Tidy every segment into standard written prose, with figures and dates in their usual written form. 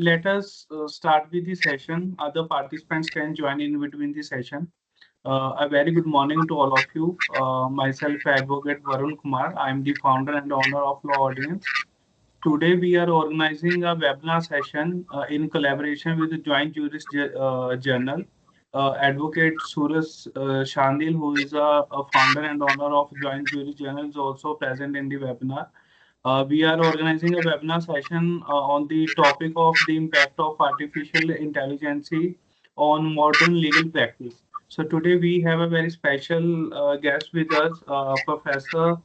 Let us start with the session. Other participants can join in between the session. A very good morning to all of you. Myself, Advocate Varun Kumar. I am the founder and owner of Law Audience. Today, we are organizing a webinar session in collaboration with the Joint Jurist Journal. Advocate Suraj Shandil, who is a founder and owner of Joint Jurist Journal, is also present in the webinar. We are organizing a webinar session on the topic of the impact of artificial intelligence on modern legal practice. So today we have a very special guest with us, Professor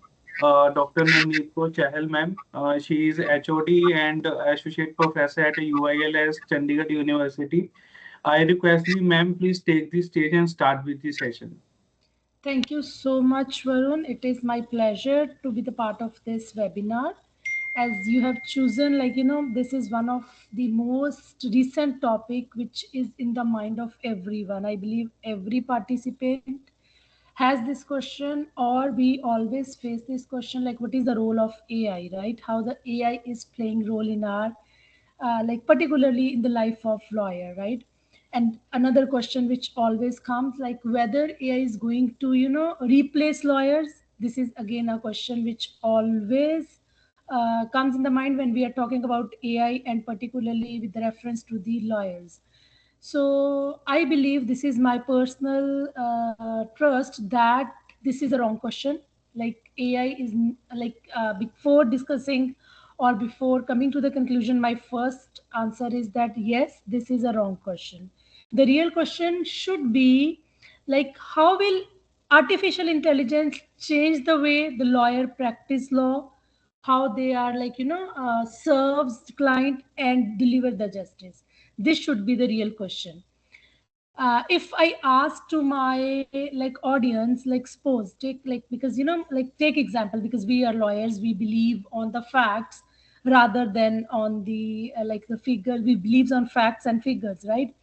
Dr. Navneet Chahal, ma'am. She is HOD and Associate Professor at UILS Chandigarh University. I request you, ma'am, please take the stage and start with the session. Thank you so much, Varun. It is my pleasure to be the part of this webinar. As you have chosen, this is one of the most recent topic which is in the mind of everyone. I believe every participant has this question, or we always face this question, like what is the role of AI, right? How the AI is playing role in our particularly in the life of lawyer, right? And another question which always comes, like whether AI is going to replace lawyers. This is again a question which always comes in the mind when we are talking about AI, and particularly with reference to the lawyers. So I believe, this is my personal trust, that this is a wrong question. Like AI is before discussing or before coming to the conclusion, my first answer is that yes, this is a wrong question. The real question should be, like, how will artificial intelligence change the way the lawyer practice law, how they are serves the client and deliver the justice. This should be the real question. If I ask to my audience, like suppose take, like, because take example, because we are lawyers, we believe on the facts rather than on the the figure. We believes on facts and figures, right?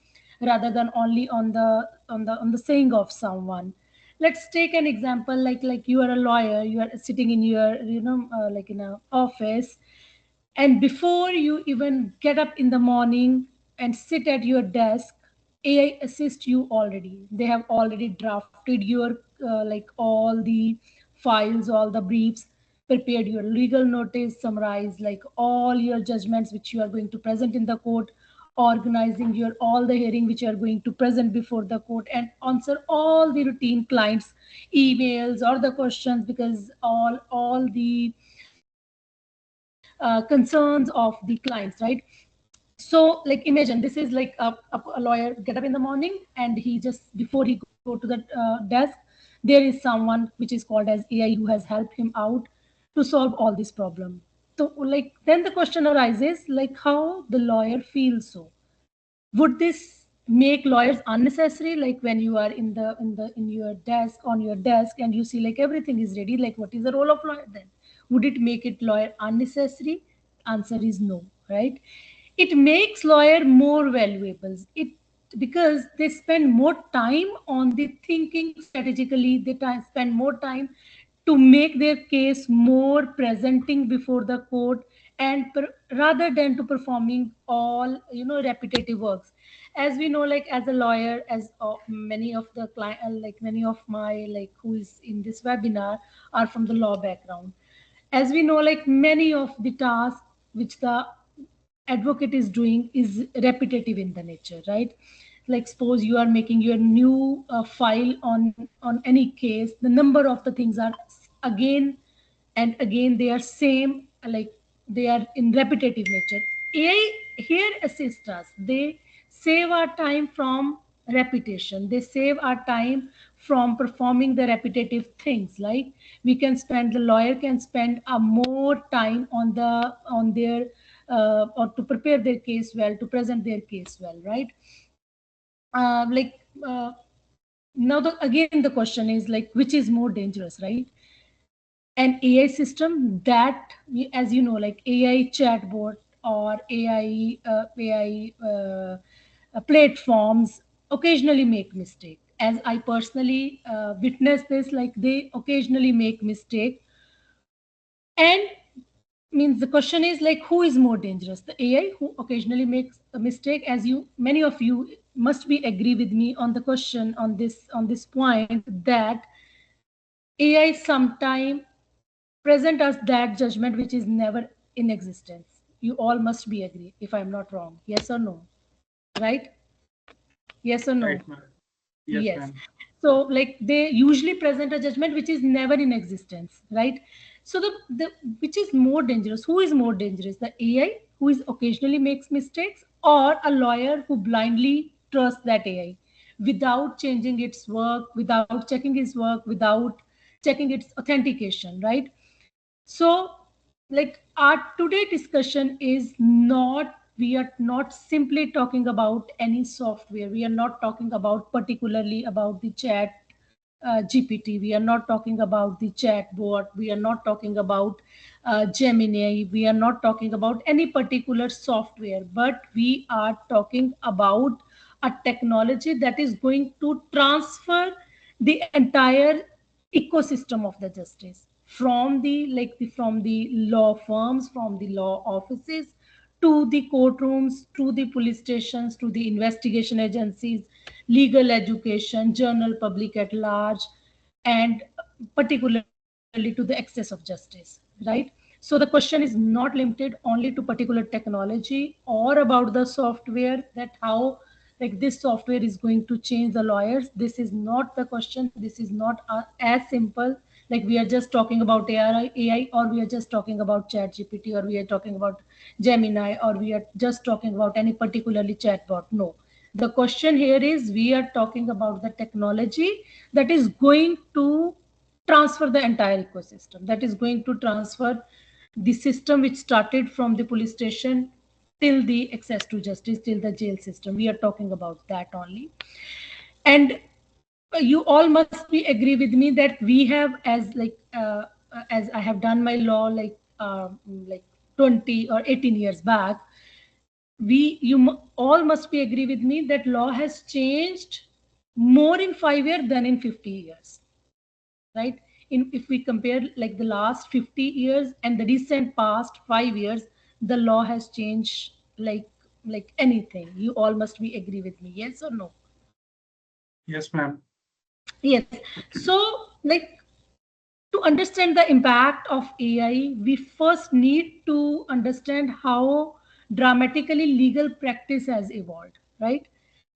Rather than only on the saying of someone. Let's take an example, like you are a lawyer, you are sitting in your in a office, and before you even get up in the morning and sit at your desk, AI assist you already. They have already drafted your all the files, all the briefs, prepared your legal notice, summarized like all your judgments which you are going to present in the court, organizing your all the hearing which you are going to present before the court, and answer all the routine clients emails or the questions, because all the concerns of the clients, right? So like imagine this is like a lawyer get up in the morning, and he just before he go to the desk, there is someone which is called as AI who has helped him out to solve all this problem. So like then the question arises, like how the lawyer feels. So would this make lawyers unnecessary? Like when you are in your desk, on your desk, and you see like everything is ready, like what is the role of lawyer then? Would it make it lawyer unnecessary? Answer is no, right? It makes lawyer more valuable. It, because they spend more time on the thinking strategically, they spend more time to make their case more presenting before the court, and rather than to performing all repetitive works. As we know, like as a lawyer, as many of the client, like many of my like who is in this webinar are from the law background. As we know, like many of the tasks which the advocate is doing is repetitive in the nature, right? Like suppose you are making your new file on any case, the number of the things are again and again, they are same, like they are in repetitive nature. AI here assists us. They save our time from repetition, they save our time from performing the repetitive things. Like we can spend, the lawyer can spend a more time on their or to prepare their case well, to present their case well, right? uh, like uh, Now again the question is, like which is more dangerous, right? An AI system that, as you know, like AI chatbot or AI platforms occasionally make mistake. As I personally witness this, like they occasionally make mistake, and means the question is like, who is more dangerous, the AI who occasionally makes a mistake, as you many of you must be agree with me on the question on this point, that AI sometime present us that judgment which is never in existence. You all must be agree if I'm not wrong. Yes or no? Right? Yes or no? Right, ma'am. Yes, Yes. ma'am. So, like, they usually present a judgment which is never in existence, right? So, the which is more dangerous? Who is more dangerous? The AI who is occasionally makes mistakes, or a lawyer who blindly trusts that AI without changing its work, without checking his work, without checking its authentication, right? So, like, our today discussion is not, we are not simply talking about any software. We are not talking about particularly about the chat GPT. We are not talking about the chatbot. We are not talking about Gemini. We are not talking about any particular software, but we are talking about a technology that is going to transfer the entire ecosystem of the justice, from the from the law firms, from the law offices, to the courtrooms, to the police stations, to the investigation agencies, legal education, general public at large, and particularly to the excess of justice, right? So the question is not limited only to particular technology or about the software, that how like this software is going to change the lawyers. This is not the question. This is not as simple like we are just talking about AI, or we are just talking about chat GPT, or we are talking about Gemini, or we are just talking about any particularly chatbot. No, the question here is we are talking about the technology that is going to transfer the entire ecosystem, that is going to transfer the system which started from the police station till the access to justice, till the jail system. We are talking about that only. And you all must be agree with me that we have, as I have done my law like 20 or 18 years back, all must be agree with me that law has changed more in 5 years than in 50 years, right? If we compare like the last 50 years and the recent past 5 years, the law has changed like anything. You all must be agree with me, yes or no? Yes, ma'am. Yes. So, like, to understand the impact of AI, we first need to understand how dramatically legal practice has evolved, right?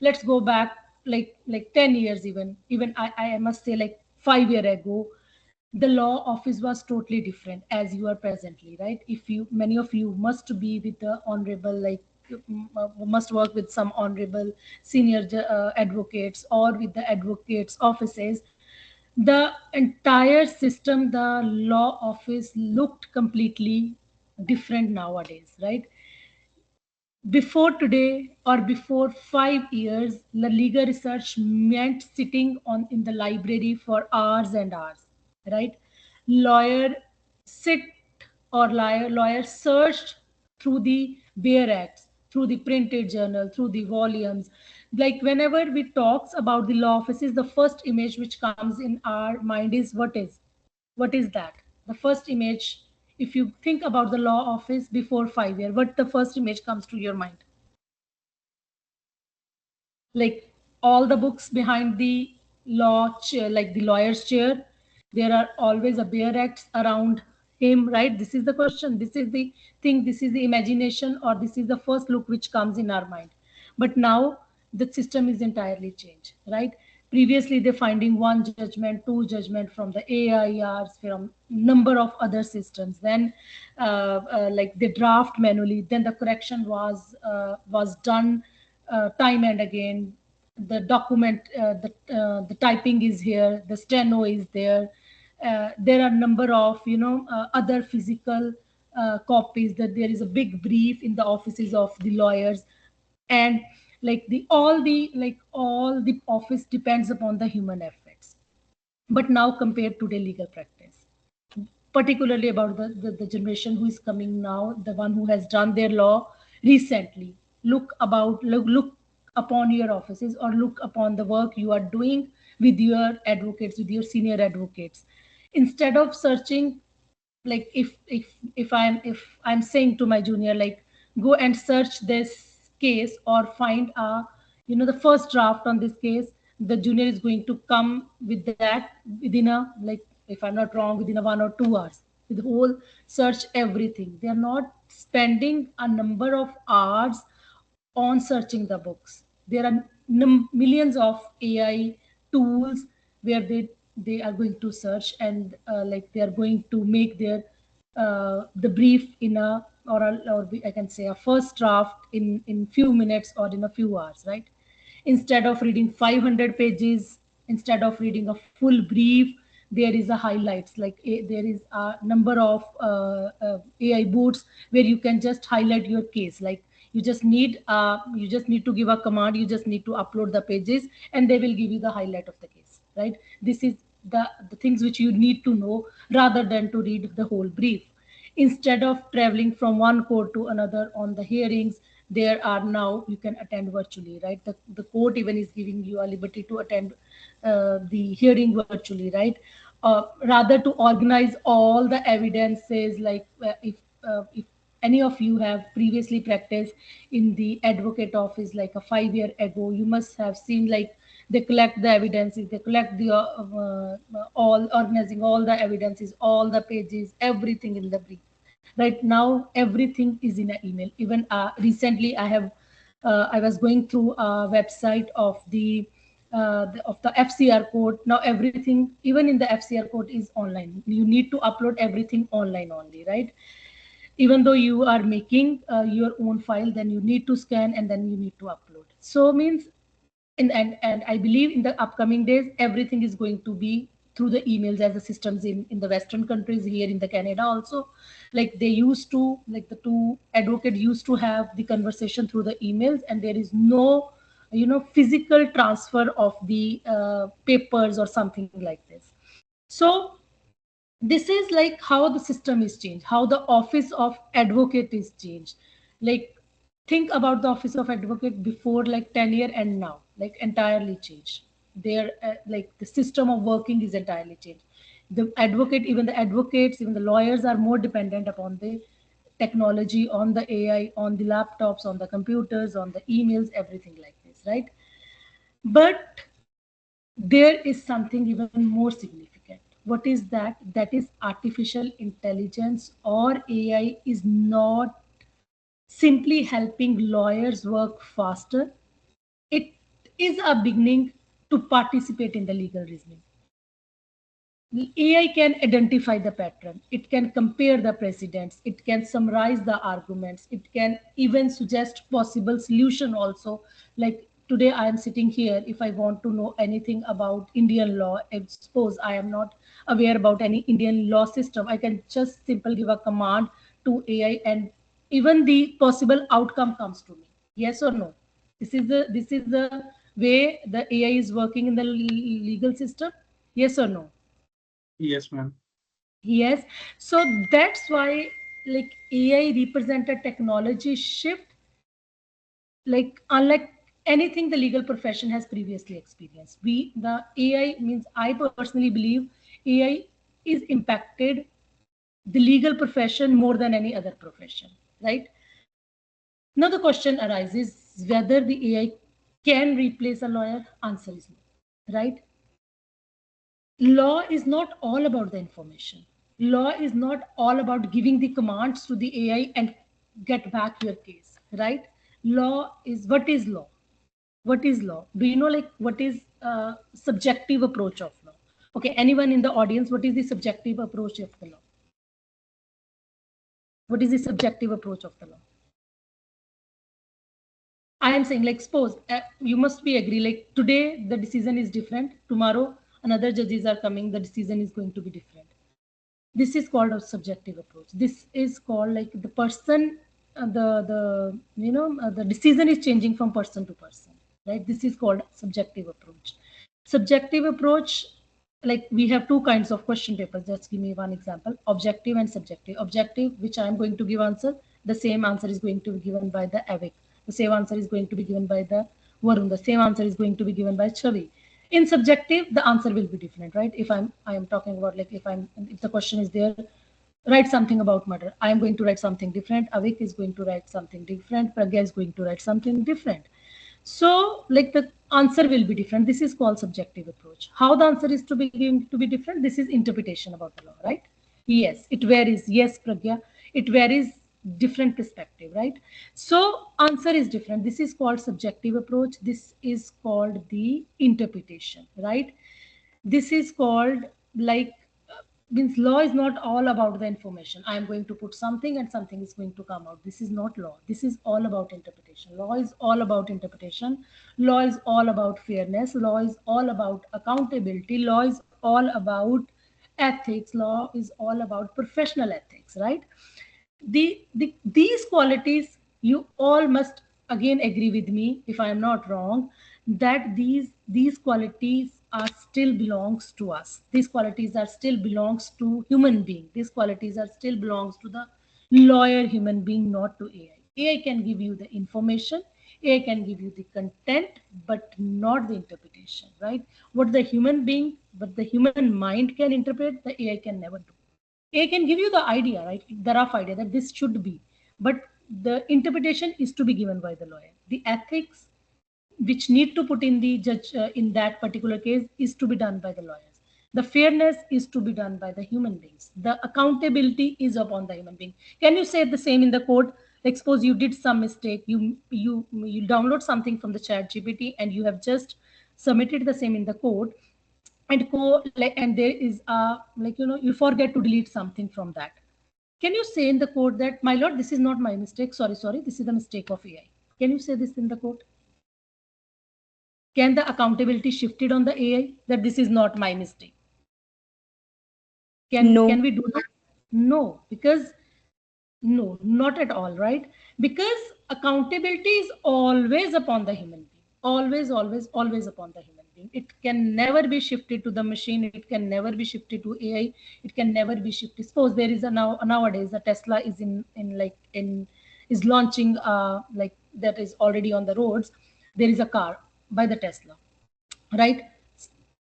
Let's go back like 10 years, even I must say like 5 year ago. The law office was totally different as you are presently, right? If you, many of you must be with the honorable must work with some honorable senior advocates, or with the advocates offices. The entire system, the law office looked completely different nowadays, right? Before today, or before 5 years, the legal research meant sitting on in the library for hours and hours, right? Lawyer sit, or lawyer searched through the bare acts, through the printed journal, through the volumes. Like whenever we talks about the law offices, the first image which comes in our mind is what is that? The first image, if you think about the law office before 5 years, what the first image comes to your mind? Like all the books behind the law chair, like the lawyer's chair, there are always a bare acts around him, right? This is the question. This is the thing. This is the imagination, or this is the first look which comes in our mind. But now the system is entirely changed, right? Previously, they're finding one judgment, two judgment from the AIRs, from number of other systems. Then, like they draft manually. Then the correction was done time and again. The document, the typing is here, the steno is there. There are number of other physical copies, that there is a big brief in the offices of the lawyers. And like all the office depends upon the human efforts. But now compared to the legal practice, particularly about the generation who is coming now, the one who has done their law recently, look upon your offices, or look upon the work you are doing with your advocates, with your senior advocates. Instead of searching like if I'm saying to my junior, like, go and search this case or find a, the first draft on this case, the junior is going to come with that within a, like, if I'm not wrong, within a 1 or 2 hours, with the whole search everything. They are not spending a number of hours on searching the books. There are millions of AI tools where they are going to search, and like they are going to make their the brief in a, or I can say a first draft in few minutes or in a few hours, right? Instead of reading 500 pages, instead of reading a full brief, there is a highlights, like there is a number of AI boards where you can just highlight your case. Like, you just need to give a command, you just need to upload the pages, and they will give you the highlight of the case, right? This is the things which you need to know, rather than to read the whole brief. Instead of traveling from one court to another on the hearings, there are now, you can attend virtually, right? The court even is giving you a liberty to attend the hearing virtually, right? Rather to organize all the evidences, like if any of you have previously practiced in the advocate office like a 5 year ago, you must have seen, like, they collect the evidences, they collect the all, organizing all the evidences, all the pages, everything in the brief. Right now everything is in an email. Even recently I was going through a website of the FCR code. Now everything, even in the FCR code, is online. You need to upload everything online only, right? Even though you are making your own file, then you need to scan and then you need to upload. So means, and I believe in the upcoming days, everything is going to be through the emails, as the systems in the Western countries, here in the Canada also. Like, they used to, like, the two advocate used to have the conversation through the emails, and there is no, physical transfer of the papers or something like this. So this is like how the system is changed, how the office of advocate is changed. Like, think about the office of advocate before, like, 10 year, and now, like, entirely changed. There like, the system of working is entirely changed. The advocate, even the advocates, even the lawyers are more dependent upon the technology, on the AI, on the laptops, on the computers, on the emails, everything like this, right? But there is something even more significant. What is that? That is, artificial intelligence or AI is not simply helping lawyers work faster. It is a beginning to participate in the legal reasoning. AI can identify the pattern, it can compare the precedents, it can summarize the arguments, it can even suggest possible solution also. Like, today I am sitting here, if I want to know anything about Indian law, if suppose I am not aware about any Indian law system, I can just simply give a command to AI, and even the possible outcome comes to me. Yes or no? This is the way the AI is working in the legal system. Yes or no? Yes, ma'am. Yes. So that's why, like, AI represent a technology shift, like, unlike anything the legal profession has previously experienced. The AI means, I personally believe AI is impacted the legal profession more than any other profession, right? Now the question arises whether the AI can replace a lawyer. Answer is no, right? Law is not all about the information. Law is not all about giving the commands to the AI and get back your case, right? Law is, what is law? What is law? Do you know, like, what is subjective approach of law? Okay, anyone in the audience, what is the subjective approach of the law? What is the subjective approach of the law? I am saying, like, suppose you must be agree, like, today the decision is different, tomorrow another judges are coming, the decision is going to be different. This is called a subjective approach. This is called, like, the person, the decision is changing from person to person, right? This is called subjective approach. Subjective approach, like, we have two kinds of question papers. Just give me one example: objective and subjective. Objective, which I am going to give answer, the same answer is going to be given by the AVIC, the same answer is going to be given by the Varun, the same answer is going to be given by Chavi. In subjective, the answer will be different, right? If I am talking about, like, if the question is there, write something about murder. I am going to write something different. Avik is going to write something different. Pragya is going to write something different. So, like the answer will be different. This is called subjective approach. How the answer is to be going to be different? This is interpretation about the law, right? Yes, it varies. Yes, Pragya, it varies different perspective, right? So, answer is different. This is called subjective approach. This is called the interpretation, right? This is called like means law is not all about the information. I am going to put something and something is going to come out. This is not law. This is all about interpretation. Law is all about interpretation. Law is all about fairness. Law is all about accountability. Law is all about ethics. Law is all about professional ethics, right? These qualities you all must again agree with me if I am not wrong, that these qualities are still belongs to us. These qualities are still belongs to human being. These qualities are still belongs to the lawyer human being, not to AI can give you the information, AI can give you the content, but not the interpretation, right? What the human being, what the human mind can interpret, the AI can never do. AI can give you the idea, right? The rough idea that this should be, but the interpretation is to be given by the lawyer. The ethics which need to put in the judge in that particular case is to be done by the lawyers. The fairness is to be done by the human beings. The accountability is upon the human being. Can you say the same in the court? Like suppose you did some mistake, you download something from the chat GPT and you have just submitted the same in the court, and and there is a like you forget to delete something from that. Can you say in the court that my lord, this is not my mistake, sorry, this is the mistake of AI? Can you say this in the court? Can the accountability shifted on the AI that this is not my mistake? Can No. we do that? No, because no, not at all, right? Because accountability is always upon the human being. Always upon the human being. It can never be shifted to the machine. It can never be shifted to AI. It can never be shifted. Suppose there is a nowadays a Tesla is in is launching like that is already on the roads. There is a car by the Tesla, right?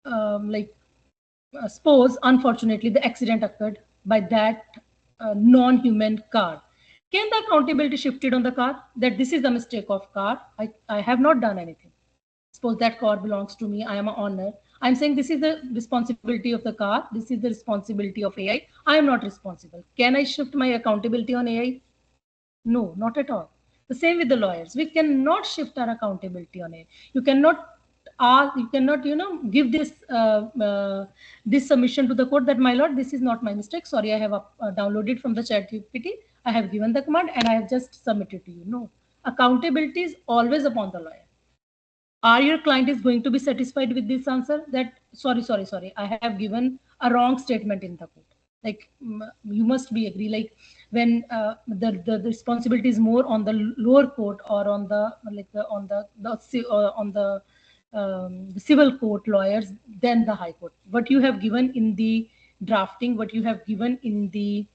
Like suppose unfortunately the accident occurred by that non-human car. Can the accountability shifted on the car that this is the mistake of car? I have not done anything. Suppose that car belongs to me, I am an owner. I'm saying this is the responsibility of the car, this is the responsibility of AI, I am not responsible. Can I shift my accountability on AI? No, not at all. The same with the lawyers. We cannot shift our accountability on it. You cannot you cannot, give this submission to the court that my lord, this is not my mistake. Sorry, I have downloaded from the chat GPT. I have given the command and I have just submitted to you. No, accountability is always upon the lawyer. Are your client is going to be satisfied with this answer that sorry, I have given a wrong statement in the court? Like you must be agree, like when the responsibility is more on the lower court or on the like the civil court lawyers than the high court. What you have given in the drafting, what you have given in the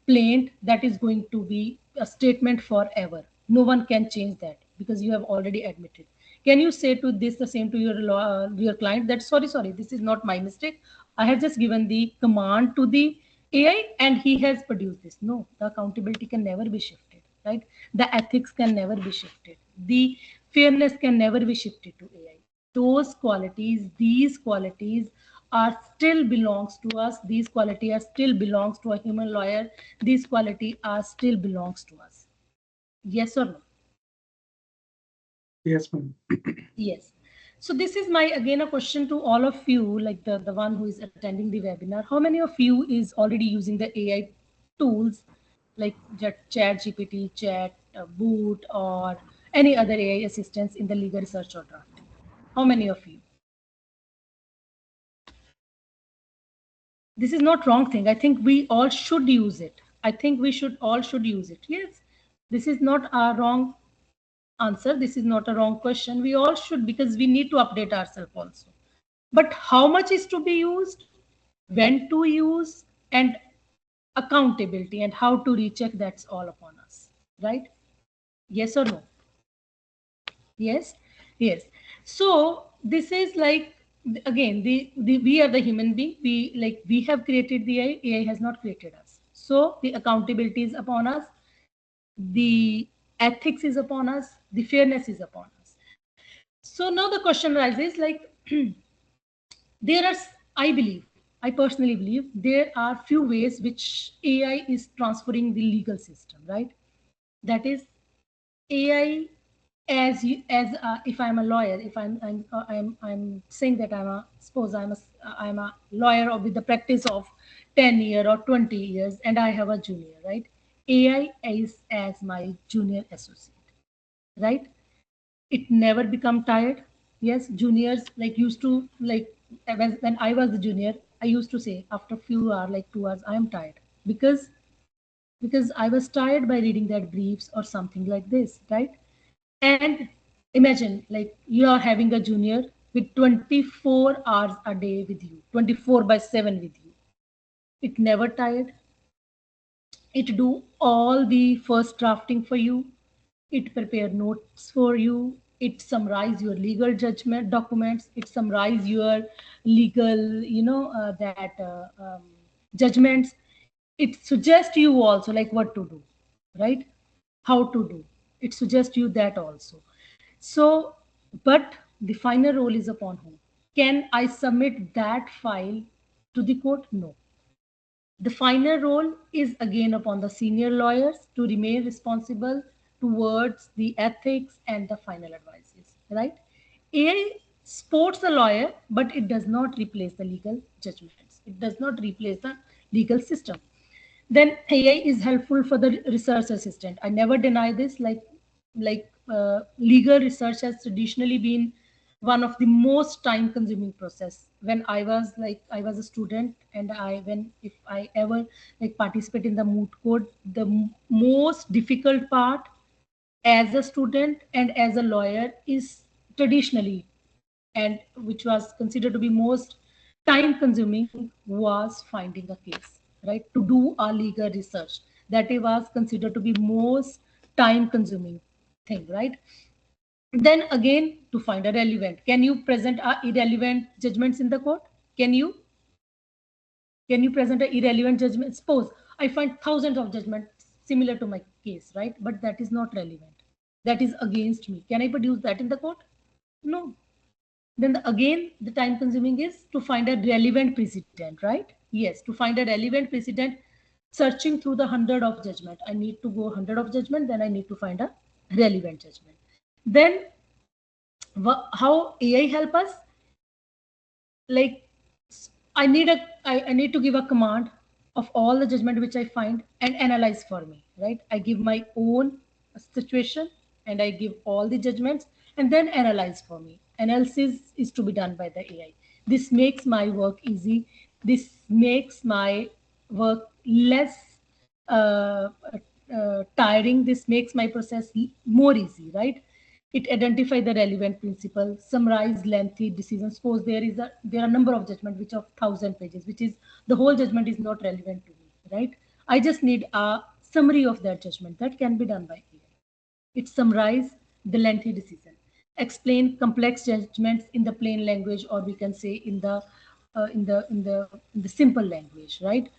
plaint, that is going to be a statement forever. No one can change that because you have already admitted. Can you say to this the same to your client that sorry, this is not my mistake, I have just given the command to the AI and he has produced this? No, the accountability can never be shifted, right? The ethics can never be shifted, the fairness can never be shifted to AI. Those qualities, these qualities are still belongs to us. These quality are still belongs to a human lawyer. These quality are still belongs to us. Yes or no? Yes, ma'am. Yes. So this is my again a question to all of you, like the one who is attending the webinar. How many of you is already using the AI tools like Chat GPT, Chat, Boot, or any other AI assistance in the legal research or drafting? How many of you? This is not wrong thing. I think we all should use it. I think we should all should use it. Yes, this is not a wrong answer. This is not a wrong question. We all should, because we need to update ourselves also. But how much is to be used, when to use, and accountability and how to recheck, that's all upon us, right? Yes or no? Yes, yes. So this is like again the we are the human being. We have created the AI. AI has not created us. So the accountability is upon us, the ethics is upon us, the fairness is upon us. So now the question arises, like, there are, I believe, I personally believe there are few ways which AI is transferring the legal system, right? That is, AI, as you, as if I'm a lawyer, if I'm saying that suppose I'm a lawyer with the practice of 10 years or 20 years, and I have a junior, right? AI is as my junior associate, right? It never become tired. Yes, juniors like used to, like, when I was the junior, I used to say after few hours, like 2 hours, I am tired, because I was tired by reading that briefs or something like this, right? And imagine, like, you are having a junior with 24 hours a day with you, 24 by 7 with you. It never tired. It do all the first drafting for you. It prepare notes for you. It summarize your legal judgment documents. It summarize your legal, that judgments. It suggests you also like what to do, right? How to do. It suggests you that also. So, but the final role is upon whom? Can I submit that file to the court? No. The final role is again upon the senior lawyers to remain responsible towards the ethics and the final advices, right? AI supports the lawyer, but it does not replace the legal judgments. It does not replace the legal system. Then AI is helpful for the research assistant. I never deny this. Legal research has traditionally been one of the most time consuming process. When I was a student, and if I ever like participate in the moot court, the most difficult part as a student and as a lawyer is traditionally, and which was considered to be most time consuming, was finding a case, right? To do a legal research, that it was considered to be most time consuming thing, right? Then again, to find a relevant, can you present a irrelevant judgments in the court? Can you present a irrelevant judgment? Suppose I find thousands of judgments similar to my case, right? But that is not relevant, that is against me. Can I produce that in the court? No. Then again, the time consuming is to find a relevant precedent, right? Yes, to find a relevant precedent, searching through the hundred of judgment, I need to go hundred of judgment, then I need to find a relevant judgment. Then how AI help us? Like, I need to give a command of all the judgment which I find and analyze for me, right? I give my own situation and I give all the judgments and then analyze for me. Analysis is to be done by the AI. This makes my work easy. This makes my work less tiring. This makes my process more easy, right? It identify the relevant principle, summarize lengthy decisions. Suppose there are a number of judgment which of 1,000 pages, which is the whole judgment is not relevant to me, right? I just need a summary of that judgment. That can be done by AI. It summarize the lengthy decision, explain complex judgments in the plain language, or we can say in the simple language, right?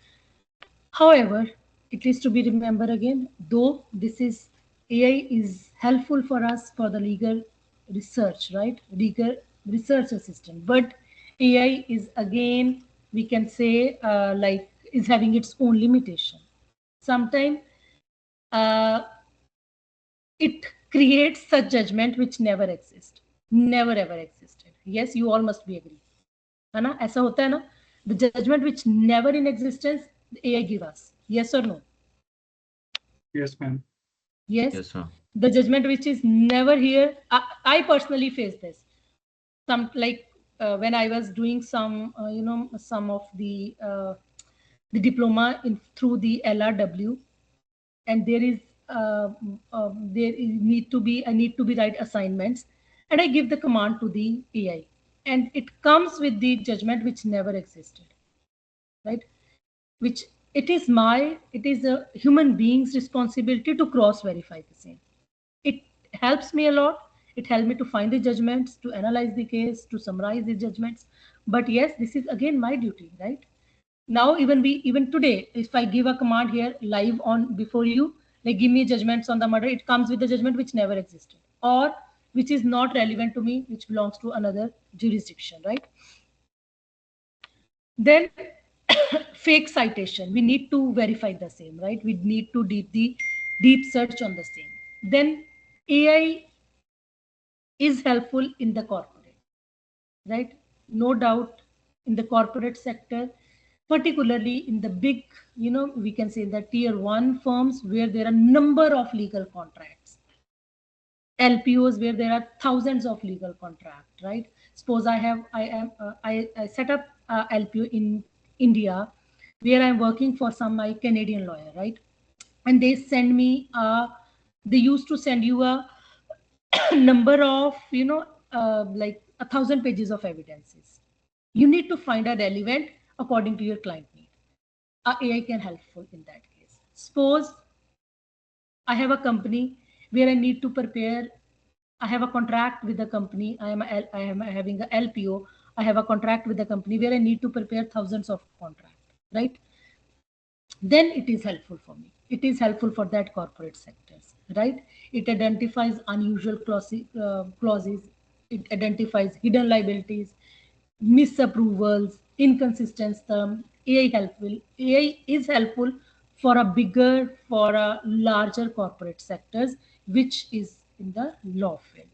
However, it is to be remembered again, though this is AI is helpful for us for the legal research, right? Legal research assistant. But AI is again, we can say, is having its own limitation. Sometimes uh, it creates such judgment which never exist, never ever existed. Yes, you all must be agree. है ना? ऐसा होता है ना? The judgment which never in existence, the AI give us. Yes or no? Yes, ma'am. Yes. Yes, sir. The judgment which is never here. I personally face this. Some like when I was doing some, some of the diploma in through the LRW, and there is need to be, I need to be write assignments, and I give the command to the AI, and it comes with the judgment which never existed, right? Which it is a human being's responsibility to cross verify the same. It helps me a lot. It helped me to find the judgments, to analyze the case, to summarize the judgments. But yes, this is again my duty, right? Now, even today, if I give a command here live on before you, like give me judgments on the murder, it comes with the judgment which never existed or which is not relevant to me, which belongs to another jurisdiction, right? Then fake citation, we need to verify the same, right? We need to deep search on the same. Then AI is helpful in the corporate, right? No doubt in the corporate sector, particularly in the big, we can say the tier one firms where there are number of legal contracts, LPOs where there are thousands of legal contracts, right? Suppose I set up LPO in India where I'm working for some my Canadian lawyer, right? And they send me they used to send you a number of like 1,000 pages of evidences. You need to find a relevant according to your client need. AI can helpful in that case. Suppose I have a company where I need to prepare. I have a contract with the company. I am having a LPO. I have a contract with the company where I need to prepare thousands of contract, right? Then it is helpful for me. It is helpful for that corporate sectors, right? It identifies unusual clauses. It identifies hidden liabilities, misapprovals, inconsistent term. AI is helpful for a bigger, for a larger corporate sectors, which is in the law field.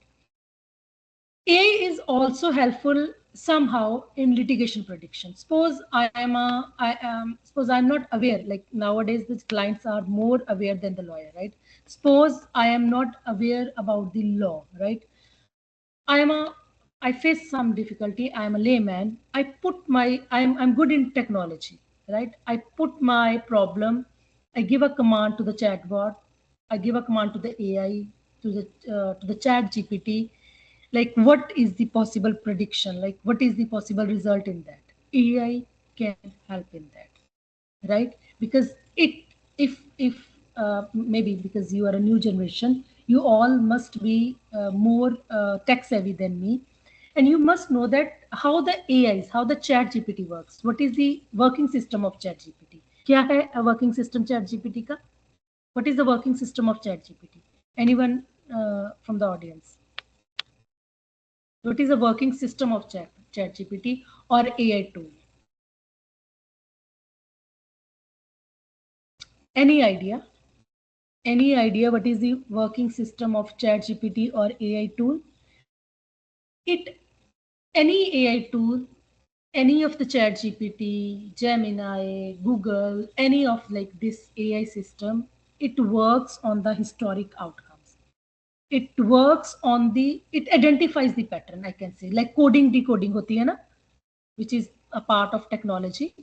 AI is also helpful somehow in litigation prediction. Suppose I'm not aware, like nowadays the clients are more aware than the lawyer, right? Suppose I am not aware about the law, right? I am a I face some difficulty. I am a layman. I'm good in technology, right? I put my problem. I give a command to the chatbot. I give a command to the AI, to the chat GPT. Like what is the possible prediction? Like what is the possible result in that? AI can help in that, right? Because it if maybe because you are a new generation, you all must be more tech savvy than me, and you must know that how the ais, how the chat gpt works. What is the working system of chat gpt? Kya hai a working system chat gpt ka? What is the working system of chat gpt? Anyone from the audience? What is the working system of chat gpt or ai tool? Any idea? Any idea what is the working system of ChatGPT or AI tool? It Any AI tool, any of the ChatGPT, Gemini, Google, any of like this AI system, it works on the historic outcomes. It works on it identifies the pattern. I can say like coding decoding hoti hai na, which is a part of technology.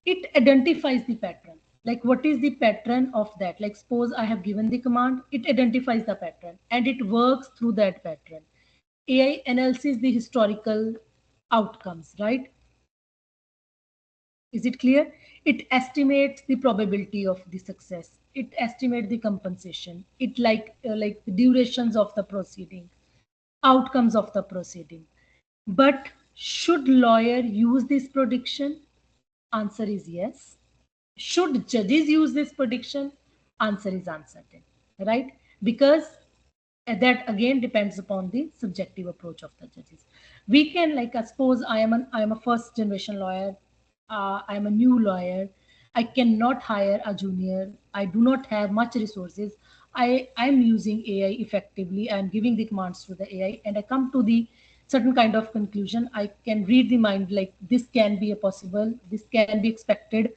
It identifies the pattern. Like what is the pattern of that? Like suppose I have given the command, it identifies the pattern and it works through that pattern. AI analyzes the historical outcomes, right? Is it clear? It estimates the probability of the success. It estimates the compensation. It like the durations of the proceeding, outcomes of the proceeding. But should lawyer use this prediction? Answer is yes. Should judges use this prediction? Answer is uncertain, right? Because that again depends upon the subjective approach of the judges. We can like suppose I am a first generation lawyer. I am a new lawyer. I cannot hire a junior. I do not have much resources. I am using AI effectively. I am giving the commands to the AI, and I come to the certain kind of conclusion. I can read the mind like this can be a possible. This can be expected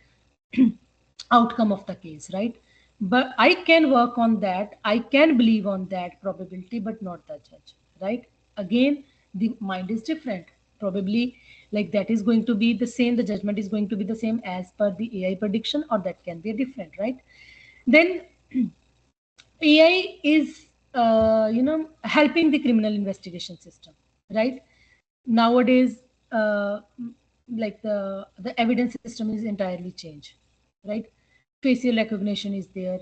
outcome of the case, right? But I can work on that. I can believe on that probability, but not the judge, right? Again, the mind is different. Probably, like that is going to be the same. The judgment is going to be the same as per the AI prediction, or that can be different, right? Then AI is, helping the criminal investigation system, right? Nowadays, like the evidence system is entirely changed, right? Facial recognition is there,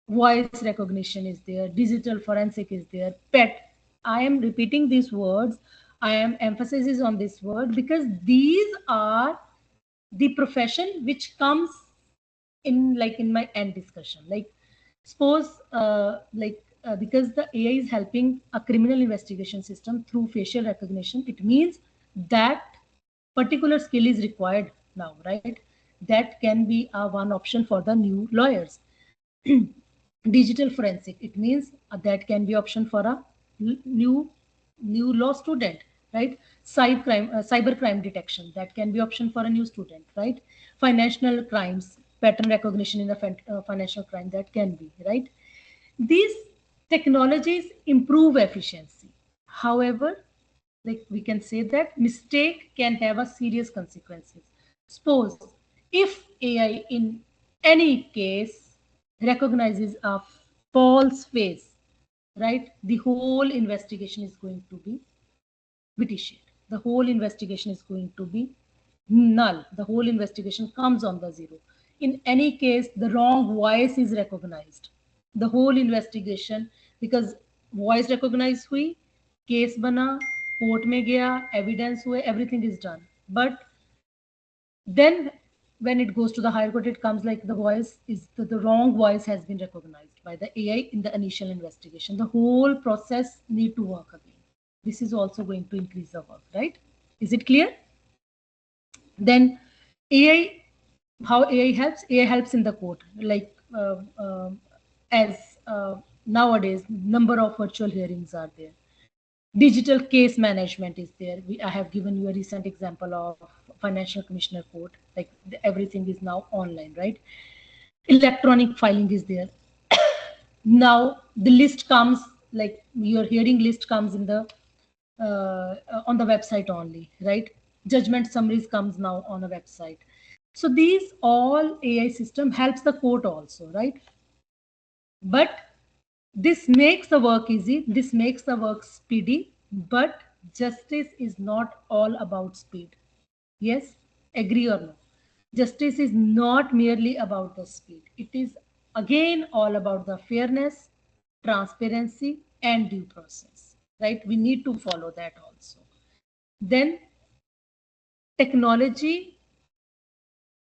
voice recognition is there, digital forensic is there, pet. I am repeating these words. I am emphasizes on this word because these are the profession which comes in like in my end discussion. Like suppose because the AI is helping a criminal investigation system through facial recognition, it means that particular skill is required now, right? That can be a one option for the new lawyers. Digital forensic, it means that can be option for a new law student, right? Cyber crime detection, that can be option for a new student, right? Financial crimes, pattern recognition in a financial crime, that can be, right? These technologies improve efficiency. However, like we can say that mistake can have a serious consequences. Suppose if AI in any case recognizes a false face, right? The whole investigation is going to be vitiated. The whole investigation is going to be null. The whole investigation comes on the zero. In any case, the wrong voice is recognized. The whole investigation, because voice recognized hui, case bana, court mein gaya, evidence hue, everything is done. But then when it goes to the higher court, it comes like the voice is the wrong voice has been recognized by the AI in the initial investigation. The whole process need to work again. This is also going to increase the work, right? Is it clear? Then AI, how AI helps? AI helps in the court, like as nowadays number of virtual hearings are there. Digital case management is there. I have given you a recent example of financial commissioner court, like everything is now online, right? Electronic filing is there. Now the list comes, like your hearing list comes in the on the website only, right? Judgment summaries comes now on a website. So these all AI system helps the court also, right? But this makes the work easy, this makes the work speedy, but justice is not all about speed. Yes, agree or no? Justice is not merely about the speed. It is again all about the fairness, transparency, and due process. Right? We need to follow that also. Then technology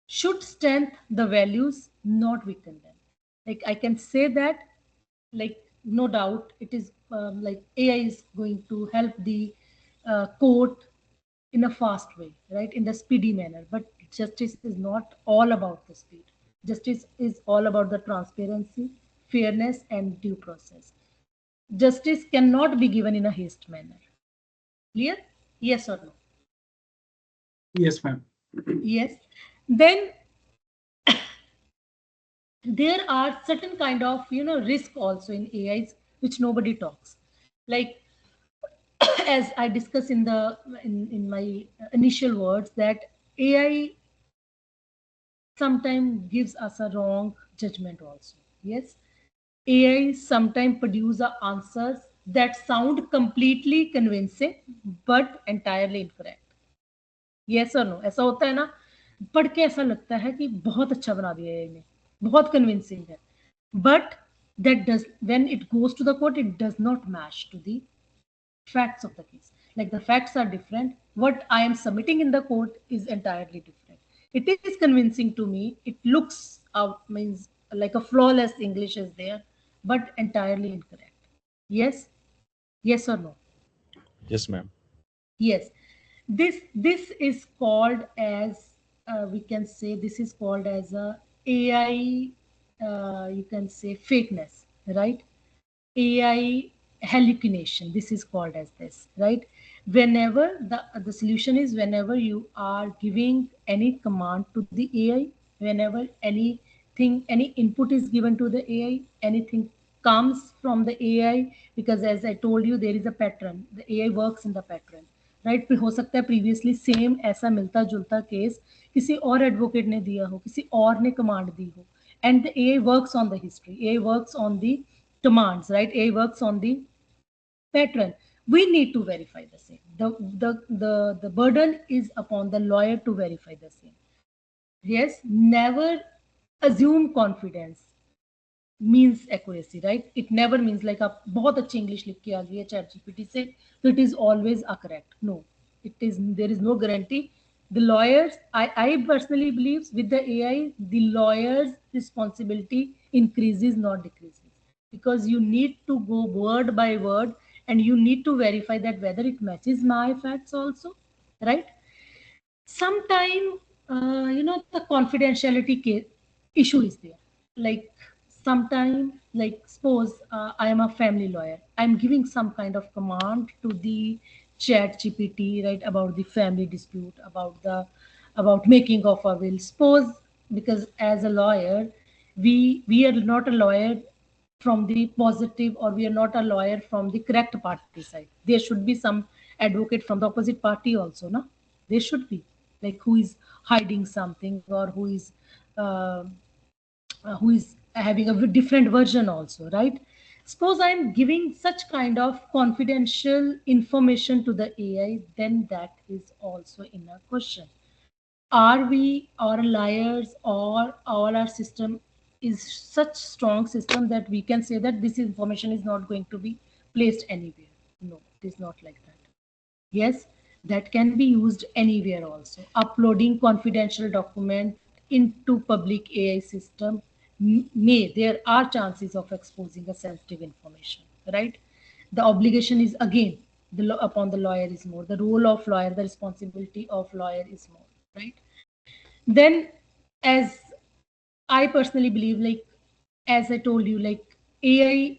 should strengthen the values, not weaken them. Like I can say that, like no doubt, it is like AI is going to help the court in a fast way, right, in the speedy manner. But justice is not all about the speed. Justice is all about the transparency, fairness, and due process. Justice cannot be given in a haste manner. Clear? Yes or no? Yes, ma'am. Yes. Then there are certain kind of risk also in AIs which nobody talks. Like as I discussed in the in my initial words, that AI sometimes gives us a wrong judgment also. Yes, AI sometimes produce answers that sound completely convincing but entirely incorrect. Yes or no? ऐसा होता है ना, पढ़ के ऐसा लगता है कि बहुत अच्छा बना दिया है इन्हें, बहुत कन्विंसिंग है, but that does, when it goes to the court, it does not match to the facts of the case. Like the facts are different. What I am submitting in the court is entirely different. It is convincing to me. It looks out means like a flawless English is there, but entirely incorrect. Yes, yes or no? Yes, ma'am. Yes. This is called as we can say this is called as a AI. You can say fakeness, right? AI hallucination. This is called as this, right? Whenever the solution is whenever you are giving any command to the AI, whenever any input is given to the AI, anything comes from the AI, because as I told you, there is a pattern. The AI works in the pattern, right right? हो सकता है previously same ऐसा मिलता जुलता case किसी और advocate ने दिया हो, किसी और ने कमांड दी हो, and the AI works on the history, AI works on the commands, right? AI works on the pattern. We need to verify the same. The burden is upon the lawyer to verify the same. Yes, never assume confidence means accuracy, right? It never means like आप बहुत अच्छी English लिख के आ गई है chat GPT से, so it is always a correct. No, it is, there is no guarantee The lawyers, I personally believe with the AI, the lawyer's responsibility increases, not decreases, because you need to go word by word and you need to verify that whether it matches my facts also, right? Sometime, the confidentiality issue is there. Like sometime, like suppose I am a family lawyer, I'm giving some kind of command to the chat GPT, right, about the family dispute, about making of a will. Suppose, because as a lawyer, we are not a lawyer from the positive, or we are not a lawyer from the correct party side. There should be some advocate from the opposite party also, no? There should be, like, who is hiding something, or uh, who is having a different version also, right? Suppose I'm giving such kind of confidential information to the AI, then that is also in a question. Are we or liars, or our system is such strong system that we can say that this information is not going to be placed anywhere? No, it is not like that. Yes, that can be used anywhere also. Uploading confidential document into public AI system, may there are chances of exposing a sensitive information, right? The obligation is again upon the lawyer is more. The role of lawyer, the responsibility of lawyer is more, right? Then, as I personally believe, like, as I told you, like, AI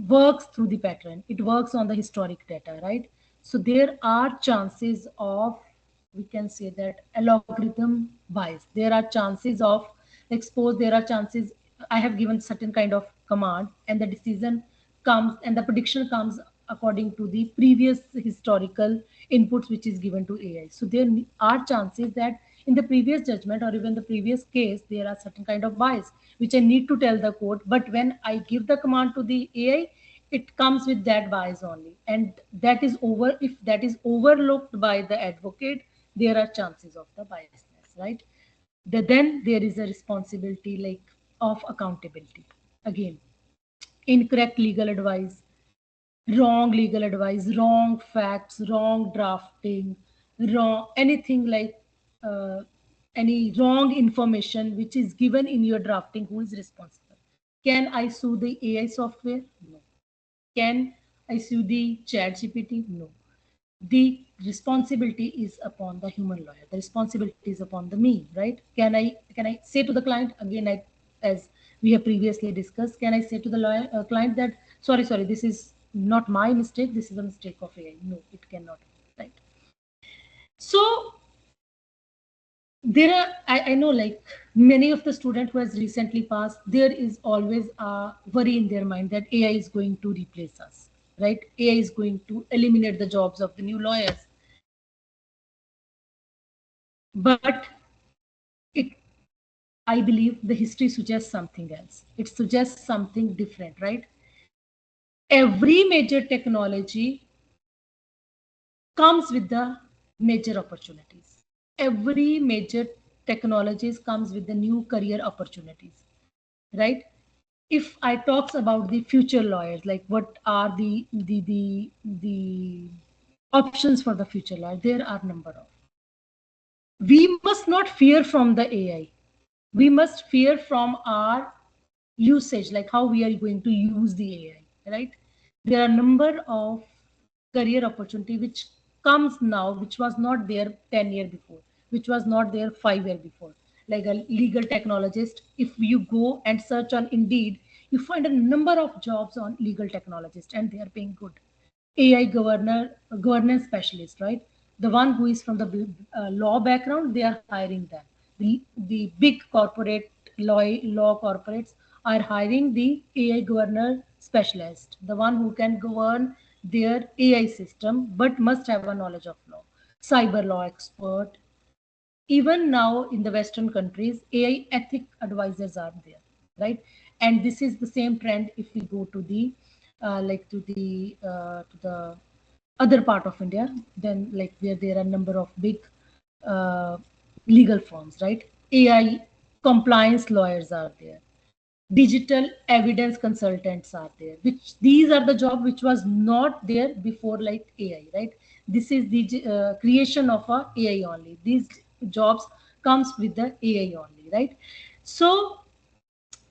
works through the pattern. It works on the historic data, right? So there are chances of, we can say that, algorithm bias. There are chances of, like, suppose there are chances, I have given certain kind of command, and the decision comes, and the prediction comes according to the previous historical inputs which is given to AI. So there are chances that in the previous judgment or even the previous case, there are certain kind of bias which I need to tell the court. But when I give the command to the AI, it comes with that bias only, and that is over. If that is overlooked by the advocate, there are chances of the biasness, right? Then there is a responsibility, like, of accountability. Again, incorrect legal advice, wrong legal advice, wrong facts, wrong drafting, wrong anything, like, uh, any wrong information which is given in your drafting, who is responsible? Can I sue the AI software? No. Can I sue the chat GPT? No. The responsibility is upon the human lawyer. The responsibility is upon the me, right? Can I say to the client again, as we have previously discussed, can I say to the lawyer client that, sorry, this is not my mistake, this is a mistake of AI? No, it cannot, right? So there are, I know, like, many of the students who has recently passed, there is always a worry in their mind that AI is going to replace us, right? AI is going to eliminate the jobs of the new lawyers. But it, I believe the history suggests something else. It suggests something different, right? Every major technology comes with the major opportunities. Every major technologies comes with the new career opportunities, right? If I talks about the future lawyers, like, what are the options for the future lawyer, there are number of. We must not fear from the AI. We must fear from our usage, like how we are going to use the AI, right? There are a number of career opportunity which comes now, which was not there 10 years before, which was not there 5 years before. Like a legal technologist, if you go and search on Indeed, you find a number of jobs on legal technologist, and they are paying good. AI governance specialist, right? The one who is from the law background, they are hiring them. The big corporate law corporates are hiring the AI governor specialist, the one who can govern their AI system, but must have a knowledge of law. Cyber law expert. Even now in the Western countries, AI ethic advisors are there, right? And this is the same trend if we go to the to the other part of India, then, like, where there are a number of big uh, legal firms, right? AI compliance lawyers are there. digital evidence consultants are there, which these are the job which was not there before, like AI, right? This is the creation of a AI only. These jobs comes with the AI only, right? So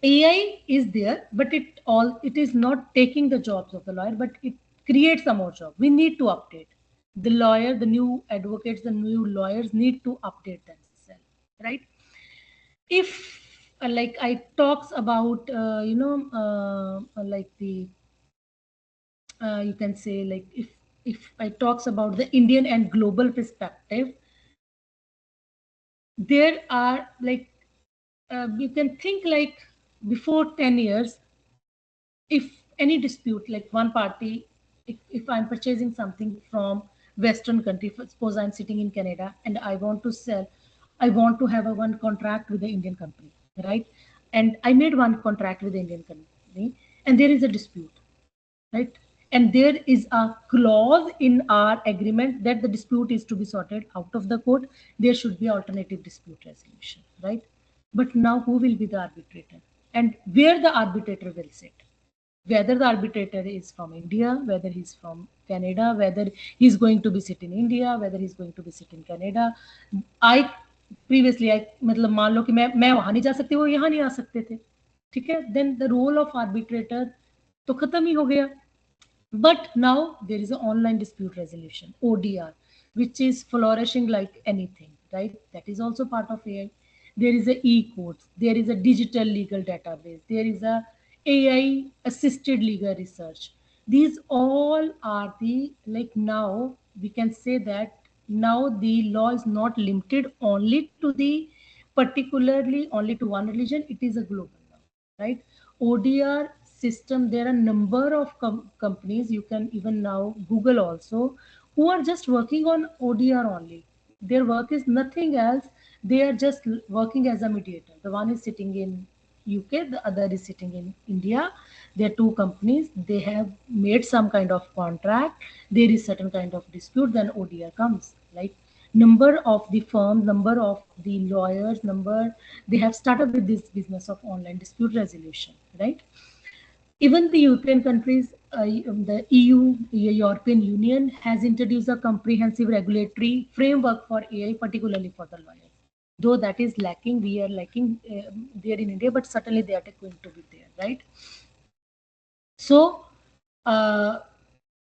AI is there, but it is not taking the jobs of the lawyer, but it creates some more job. We need to update the lawyer, the new advocates, the new lawyers need to update themselves, right? If like I talks about like the you can say, like, if I talks about the Indian and global perspective, there are like you can think like before 10 years, if any dispute, like one party, if I'm purchasing something from Western country, suppose I'm sitting in Canada and I want to sell, I want to have a one contract with the Indian company, right? And I made one contract with the Indian company, and there is a dispute, right? And there is a clause in our agreement that the dispute is to be sorted out of the court. There should be alternative dispute resolution, right? But now who will be the arbitrator, and where the arbitrator will sit? Whether the arbitrator is from India, whether he's from Canada, whether he's going to be sit in India, whether he's going to be sit in Canada. I previously, I मतलब मान लो कि मैं वहां नहीं जा सकती, वो यहाँ नहीं आ सकते थे, ठीक है? Then the role of arbitrator तो खत्म ही हो गया. But now there is an online dispute resolution, ODR, which is flourishing like anything, right? That is also part of AI. There is a e-courts, there is a digital legal database, there is a AI assisted legal research. These all are the, like, now we can say that now the law is not limited only to the particularly only to one religion, it is a global law, right? ODR system, there are number of companies, you can even now Google also, who are just working on ODR only. Their work is nothing else. They are just working as a mediator. The one is sitting in UK, the other is sitting in India. They are two companies. They have made some kind of contract. There is certain kind of dispute, then ODR comes. Like number of the firms, number of the lawyers, number, they have started with this business of online dispute resolution, right? Even the European countries, the EU, European Union, has introduced a comprehensive regulatory framework for AI, particularly for the lawyers. Though that is lacking, we are lacking there in India, but certainly they are going to be there, right? So,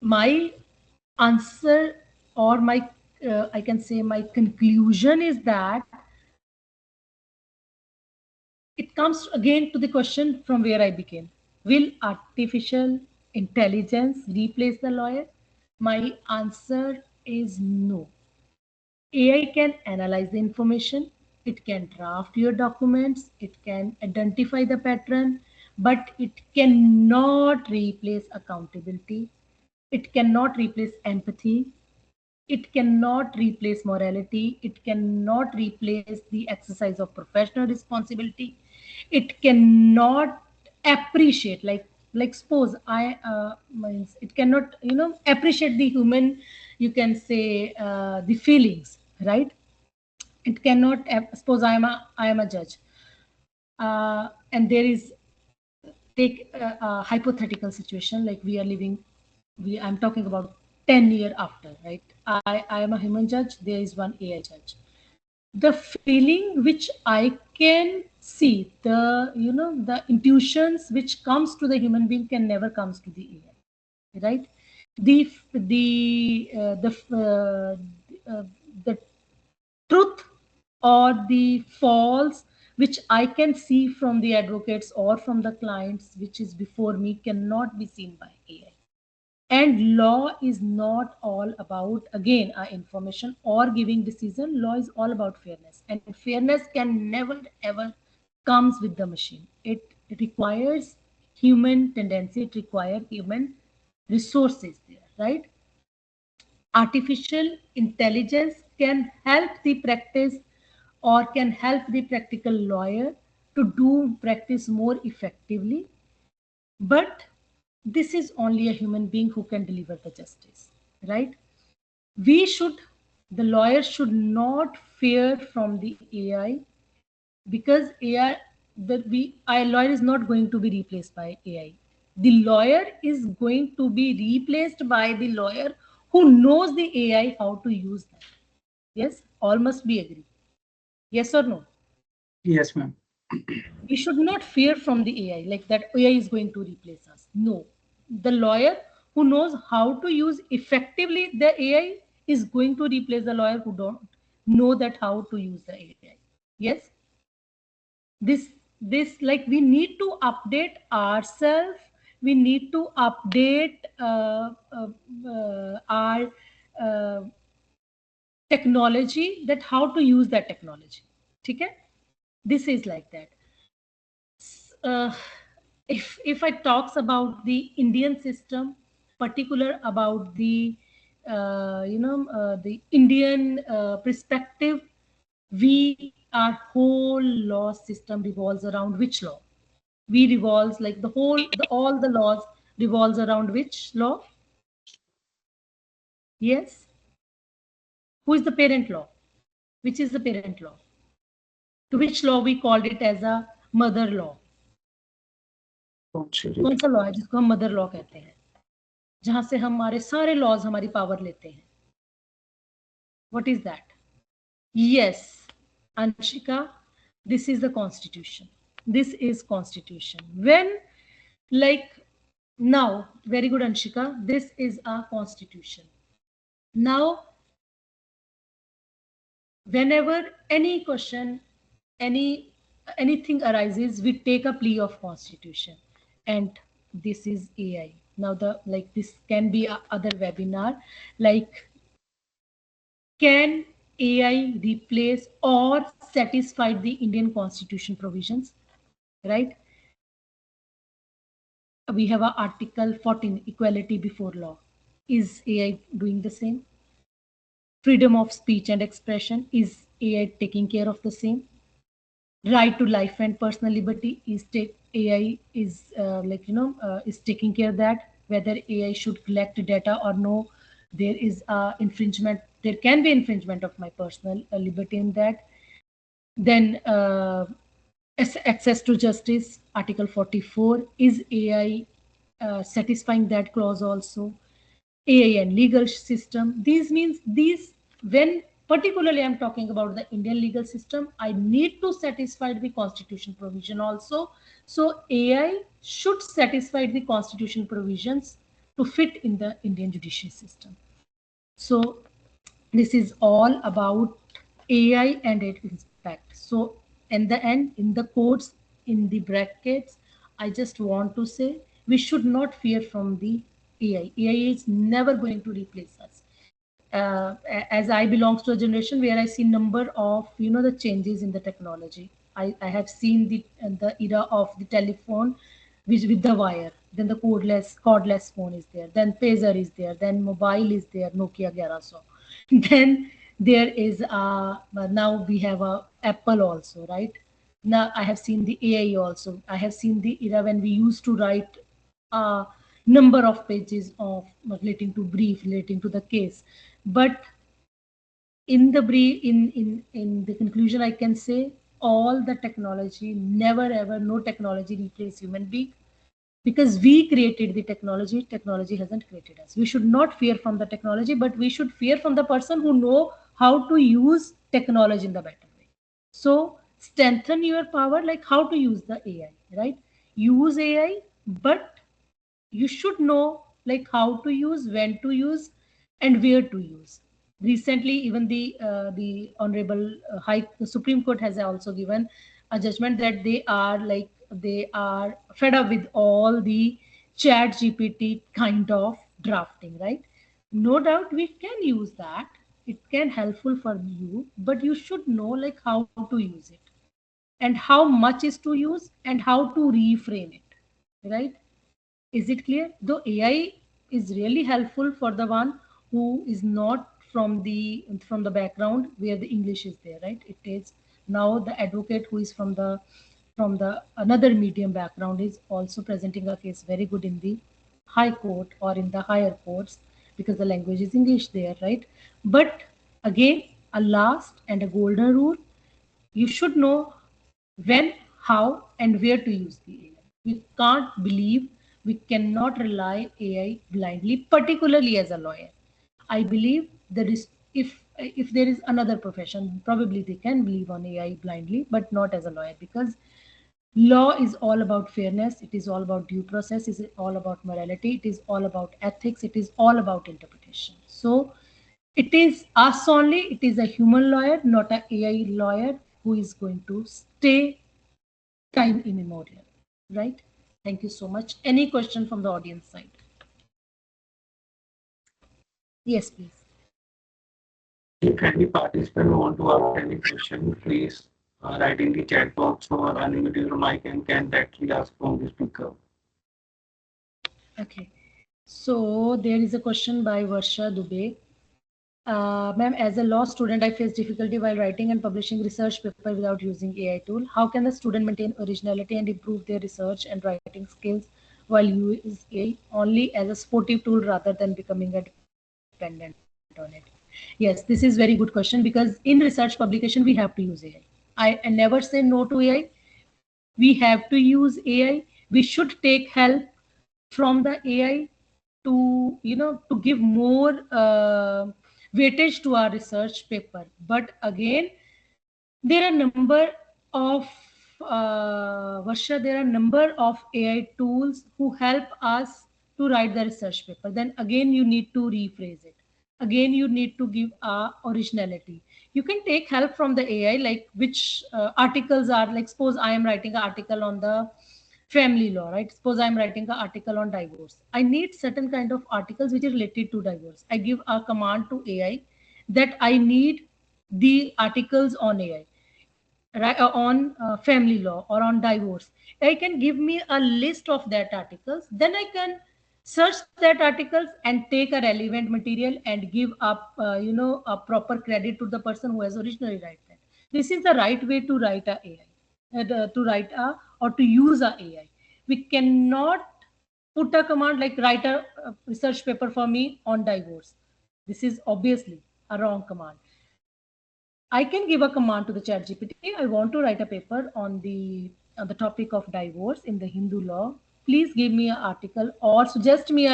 my answer, or my, I can say my conclusion is that it comes again to the question from where I began. Will artificial intelligence replace the lawyer? My answer is no. AI can analyze the information, it can draft your documents, it can identify the pattern, but it cannot replace accountability, it cannot replace empathy, it cannot replace morality, it cannot replace the exercise of professional responsibility, it cannot appreciate, like suppose I means it cannot, appreciate the human, you can say, the feelings, right? It cannot suppose I am a judge, and there is, take a hypothetical situation, like we are living, I'm talking about 10 year after, right? I am a human judge, there is one AI judge. The feeling which I can see, the, the intuitions which comes to the human being can never comes to the AI, right? The truth or the false which I can see from the advocates or from the clients which is before me cannot be seen by AI. And law is not all about, again, information or giving decision. Law is all about fairness, and fairness can never ever comes with the machine. It requires human tendency, it requires human resources there, right? Artificial intelligence can help the practice or can help the practical lawyer to do practice more effectively, but this is only a human being who can deliver the justice, right? We should, the lawyer should not fear from the AI, because AI a lawyer is not going to be replaced by AI. The lawyer is going to be replaced by the lawyer who knows the AI how to use that. Yes, all must be agree. Yes or no? Yes, ma'am. We should not fear from the AI, like that AI is going to replace us. No, the lawyer who knows how to use effectively the AI is going to replace the lawyer who don't know that how to use the AI. Yes, this like we need to update ourselves. We need to update our uh, technology, that how to use that technology. Okay, this is like that. uh, if I talks about the Indian system, particular about the the Indian perspective, we our whole law system revolves around which law? We revolves like all the laws revolves around which law? Yes. Who is the parent law? Which is the parent law? To which law we called it as a mother law? कौन सा law है जिसको हम mother law कहते हैं, जहां से हमारे सारे लॉज हमारी पावर लेते हैं? What is that? Yes, Anshika, this is the constitution. This is constitution. When, like, now, very good, Anshika, this is our constitution. Now, whenever any question, any anything arises, we take a plea of constitution, and this is AI. Now, the like this can be a other webinar, like, can AI replace or satisfy the Indian Constitution provisions? Right? We have a Article 14, equality before law. Is AI doing the same? Freedom of speech and expression, is AI taking care of the same? Right to life and personal liberty, is AI is is taking care of that, whether AI should collect data or no. There is a infringement, there can be infringement of my personal liberty in that. Then access to justice, Article 44, is AI satisfying that clause also? AI and legal system. These means these, when particularly I'm talking about the Indian legal system, I need to satisfy the constitution provision also. So AI should satisfy the constitution provisions to fit in the Indian judicial system. So this is all about AI and its impact. So in the end, in the quotes, in the brackets, I just want to say we should not fear from the AI. AI is never going to replace us. As I belongs to a generation where I see number of the changes in the technology. I have seen the era of the telephone, which with the wire. Then the cordless phone is there. Then pager is there. Then mobile is there. Nokia 1100. Then there is now we have a Apple also, right? Now I have seen the AI also. I have seen the era when we used to write a number of pages of relating to brief, relating to the case. But in the brief, in the conclusion, I can say all the technology, never ever, no technology replace human being, because we created the technology. Technology hasn't created us. We should not fear from the technology, but we should fear from the person who know how to use technology in the better way. So strengthen your power, like how to use the AI, right? Use AI, but you should know like how to use, when to use, and where to use. Recently, even the honorable the Supreme Court has also given a judgment that they are fed up with all the chat GPT kind of drafting, right? No doubt we can use that, it can helpful for you, but you should know like how to use it, and how much is to use, and how to reframe it, right? Is it clear? Though AI is really helpful for the one who is not from the background where the English is there, right? It is now the advocate who is from the another medium background is also presenting a case very good in the high court or in the higher courts, because the language is English there, right? But again, a last and a golden rule: you should know when, how and where to use the AI. We can't believe, we cannot rely AI blindly, particularly as a lawyer. I believe there is, if there is another profession, probably they can believe on AI blindly, but not as a lawyer, because law is all about fairness, it is all about due process, it is all about morality, it is all about ethics, it is all about interpretation. So it is us only, it is a human lawyer, not an AI lawyer, who is going to stay time immemorial, right? Thank you so much. Any question from the audience side? Yes, please. If any participant want to ask any question, please write in the chat box or unmute your mic and can directly ask from the speaker. Okay. So there is a question by Varsha Dubey. Ma'am, as a law student, I face difficulty while writing and publishing research paper without using AI tool. How can the student maintain originality and improve their research and writing skills while use AI only as a supportive tool rather than becoming a dependent on it? Yes, this is very good question, because in research publication, we have to use AI. I never say no to AI. We have to use AI. We should take help from the AI to, to give more weightage to our research paper. But again, there are number of Varsha, there are number of AI tools who help us to write the research paper. Then again, you need to rephrase it. Again, you need to give originality. You can take help from the AI, like which articles are, like suppose I am writing an article on the family law, right? Suppose I'm writing an article on divorce. I need certain kind of articles which are related to divorce. I give a command to AI that I need the articles on AI, right, on family law or on divorce. I can give me a list of that articles. Then I can search that articles and take a relevant material and give up, a proper credit to the person who has originally write that. This is the right way to write a AI, to write a or to use a AI. We cannot put a command like write a research paper for me on divorce. This is obviously a wrong command. I can give a command to the chat GPT. I want to write a paper on the topic of divorce in the Hindu law. Please give me an article or suggest me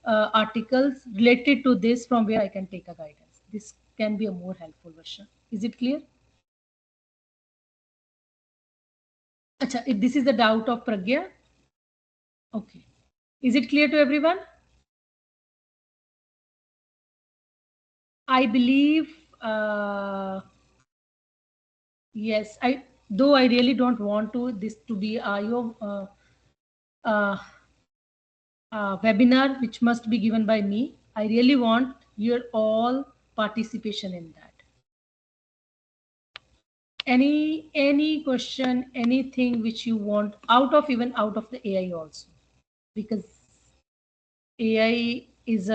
articles related to this from where I can take a guidance. This can be a more helpful version. Is it clear? Acha, this is the doubt of Pragya. Okay. Is it clear to everyone? I believe, yes, though I really don't want this to be your uh, webinar which must be given by me. I really want your all participation in that. Any question, anything which you want even out of the AI also, because AI is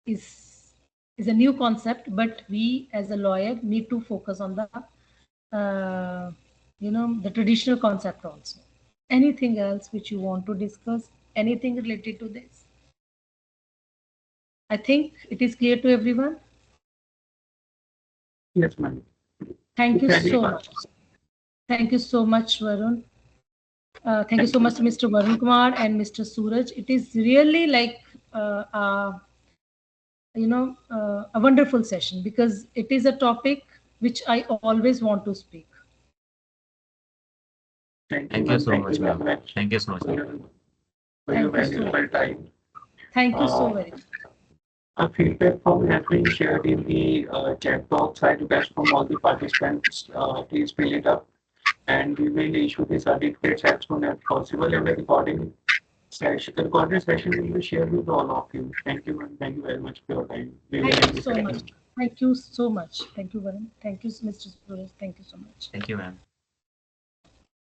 is a new concept, but we as a lawyer need to focus on the the traditional concept also. Anything else which you want to discuss? Anything related to this? I think it is clear to everyone. Yes, ma'am. Thank you so much. Thank you so much, Varun. Thank you so much, Mr. Varun Kumar and Mr. Suraj. It is really like a wonderful session, because it is a topic which I always want to speak. Thank you so much, ma'am. Thank you so much. Thank you so much. Thank you so very much. A feedback form has been shared in the chat box. I request from all the participants, please fill it up, and we will issue the certificates as soon as possible. And the recorded session will be shared with all of you. Thank you, and thank you very much for your time. Thank you so much. Thank you so much. Thank you, Varun. Thank you, Mr. Suraj. Thank you so much. Thank you, ma'am.